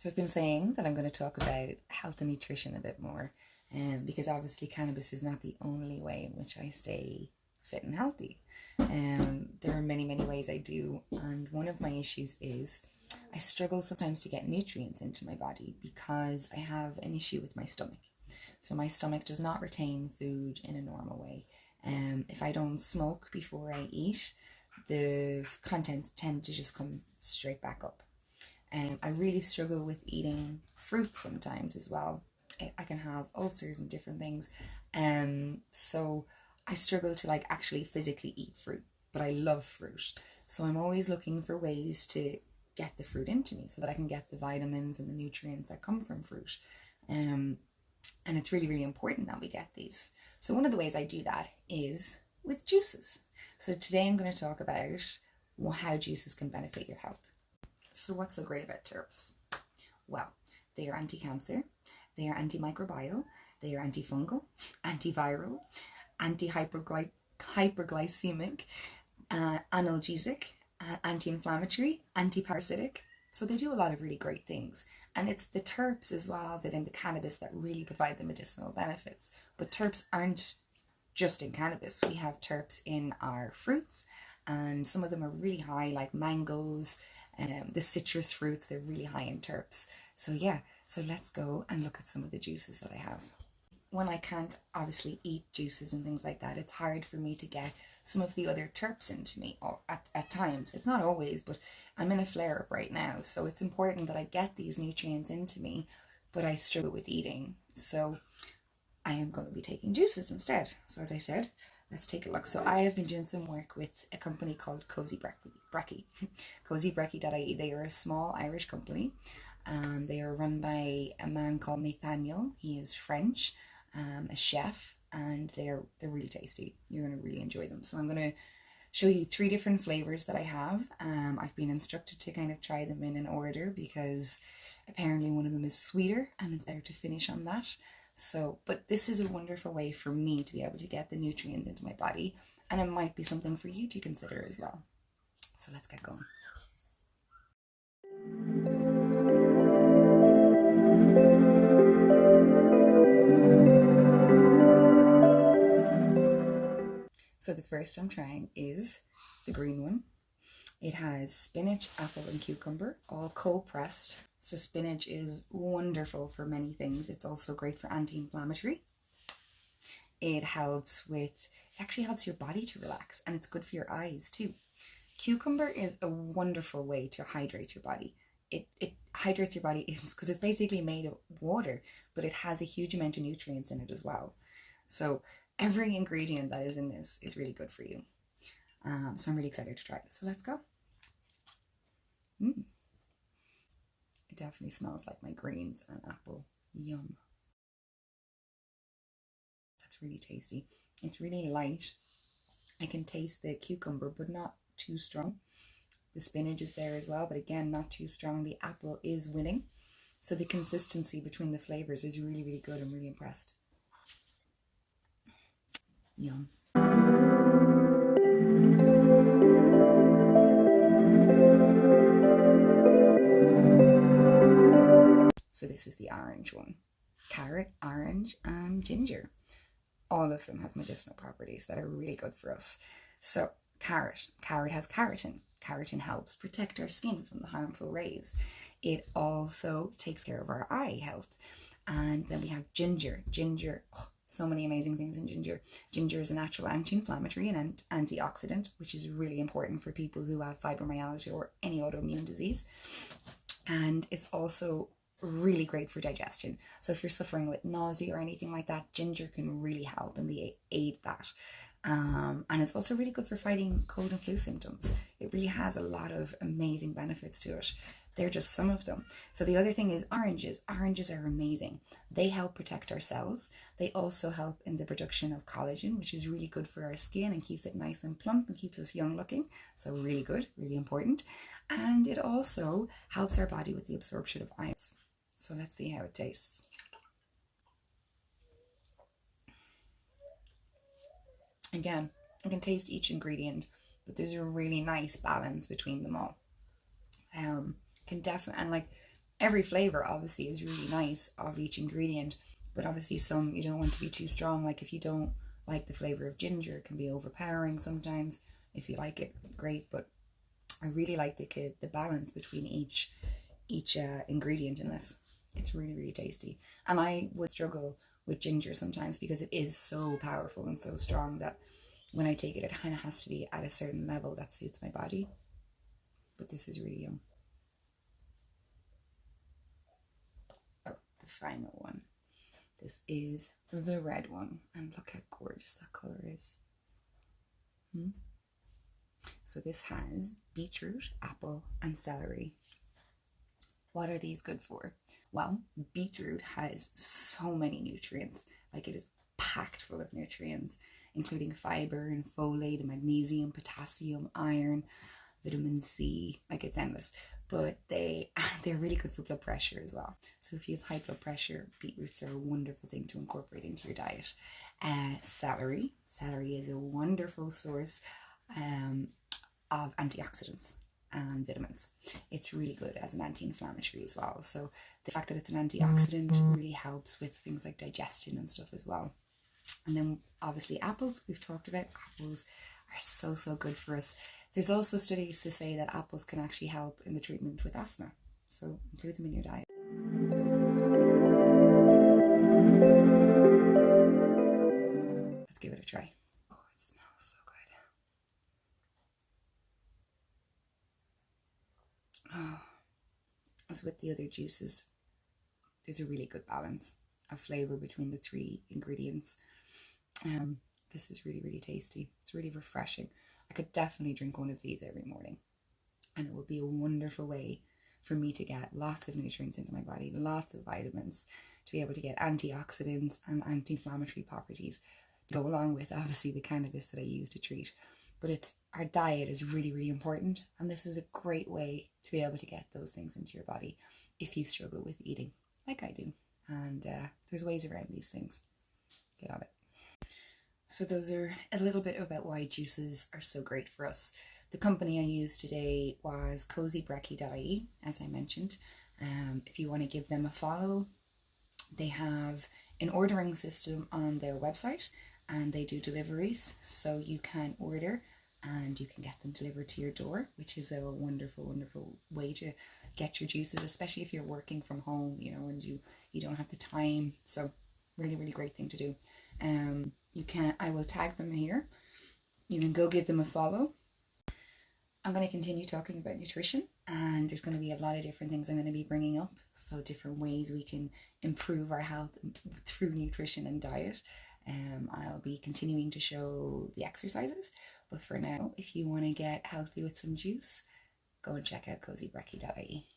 So I've been saying that I'm going to talk about health and nutrition a bit more, because obviously cannabis is not the only way in which I stay fit and healthy. There are many, many ways I do, and one of my issues is I struggle sometimes to get nutrients into my body because I have an issue with my stomach. So my stomach does not retain food in a normal way. If I don't smoke before I eat, the contents tend to just come straight back up. I really struggle with eating fruit sometimes as well. I can have ulcers and different things. So I struggle to actually physically eat fruit, but I love fruit. So I'm always looking for ways to get the fruit into me so that I can get the vitamins and the nutrients that come from fruit. And it's really, really important that we get these. So one of the ways I do that is with juices. So today I'm going to talk about how juices can benefit your health. So what's so great about terps? Well, they are anti-cancer, they are antimicrobial, they are antifungal, antiviral, anti-hyperglycemic, analgesic, anti-inflammatory, anti-parasitic. So they do a lot of really great things. And it's the terps as well that in the cannabis that really provide the medicinal benefits. But terps aren't just in cannabis. We have terps in our fruits, and some of them are really high, like mangoes. The citrus fruits, they're really high in terps. So let's go and look at some of the juices that I have. When I can't obviously eat juices and things like that, it's hard for me to get some of the other terps into me at times. It's not always, but I'm in a flare-up right now, so it's important that I get these nutrients into me, but I struggle with eating. So I am going to be taking juices instead. So as I said, let's take a look. So I have been doing some work with a company called Cozy Brekkie. CozyBrekkie.ie. They are a small Irish company. They are run by a man called Nathaniel. He is French, a chef, and they're really tasty. You're going to really enjoy them. So I'm going to show you 3 different flavors that I have. I've been instructed to kind of try them in an order because apparently one of them is sweeter and it's better to finish on that. So, but this is a wonderful way for me to be able to get the nutrients into my body, and it might be something for you to consider as well. So let's get going. So the first I'm trying is the green one. It has spinach, apple, and cucumber, all cold pressed. So spinach is wonderful for many things. It's also great for anti-inflammatory. It actually helps your body to relax, and it's good for your eyes too. Cucumber is a wonderful way to hydrate your body. It hydrates your body because it's basically made of water, but it has a huge amount of nutrients in it as well. So every ingredient that is in this is really good for you. So I'm really excited to try it. So let's go. It definitely smells like my greens and apple. Yum. That's really tasty. It's really light. I can taste the cucumber, but not too strong. The spinach is there as well, but again, not too strong. The apple is winning. So the consistency between the flavors is really, really good. I'm really impressed. Yum. So this is the orange one. Carrot, orange, and ginger. All of them have medicinal properties that are really good for us. So carrot has keratin. Keratin helps protect our skin from the harmful rays. It also takes care of our eye health. And then we have ginger. So many amazing things in ginger. Ginger is a natural anti-inflammatory and antioxidant, which is really important for people who have fibromyalgia or any autoimmune disease. And it's also really great for digestion. So if you're suffering with nausea or anything like that, ginger can really help and aid that. And it's also really good for fighting cold and flu symptoms. It really has a lot of amazing benefits to it. They're just some of them. So the other thing is oranges. Oranges are amazing. They help protect our cells. They also help in the production of collagen, which is really good for our skin and keeps it nice and plump and keeps us young looking. So really good, really important. And it also helps our body with the absorption of ions. So let's see how it tastes. Again, I can taste each ingredient, but there's a really nice balance between them all. Can definitely, and Every flavor obviously is really nice of each ingredient, but obviously some you don't want to be too strong. Like if you don't like the flavor of ginger, it can be overpowering sometimes. If you like it, great, but I really like the balance between each ingredient in this. It's really tasty. And I would struggle with ginger sometimes because it is so powerful and so strong that when I take it, it kind of has to be at a certain level that suits my body. But this is really yum. Oh, the final one. This is the red one. And look how gorgeous that colour is. So this has beetroot, apple, and celery. What are these good for? Well, beetroot has so many nutrients. Like it is packed full of nutrients, including fiber and folate and magnesium, potassium, iron, vitamin C. Like it's endless. But they're really good for blood pressure as well. So if you have high blood pressure, beetroots are a wonderful thing to incorporate into your diet. Celery is a wonderful source of antioxidants and vitamins. It's really good as an anti-inflammatory as well. So the fact that it's an antioxidant really helps with things like digestion and stuff as well. And then obviously apples, we've talked about. Apples are so good for us. There's also studies to say that apples can actually help in the treatment with asthma. So include them in your diet. Let's give it a try. Oh, it smells so good. Oh, as with the other juices, there's a really good balance of flavor between the three ingredients. This is really tasty. It's really refreshing. I could definitely drink one of these every morning, and it would be a wonderful way for me to get lots of nutrients into my body, lots of vitamins, to be able to get antioxidants and anti-inflammatory properties to go along with obviously the cannabis that I use to treat. But our diet is really important, and this is a great way to be able to get those things into your body if you struggle with eating like I do. And there's ways around these things. Get on it. So those are a little bit about why juices are so great for us. The company I used today was cozybrekkie.ie, as I mentioned. If you want to give them a follow, they have an ordering system on their website, and they do deliveries. So you can order and you can get them delivered to your door, which is a wonderful way to get your juices, especially if you're working from home, and you don't have the time. So really great thing to do. I will tag them here. You can go give them a follow. I'm going to continue talking about nutrition, and there's going to be a lot of different things I'm going to be bringing up. So different ways we can improve our health through nutrition and diet. I'll be continuing to show the exercises, but for now, if you want to get healthy with some juice, go and check out cozybrekkie.ie.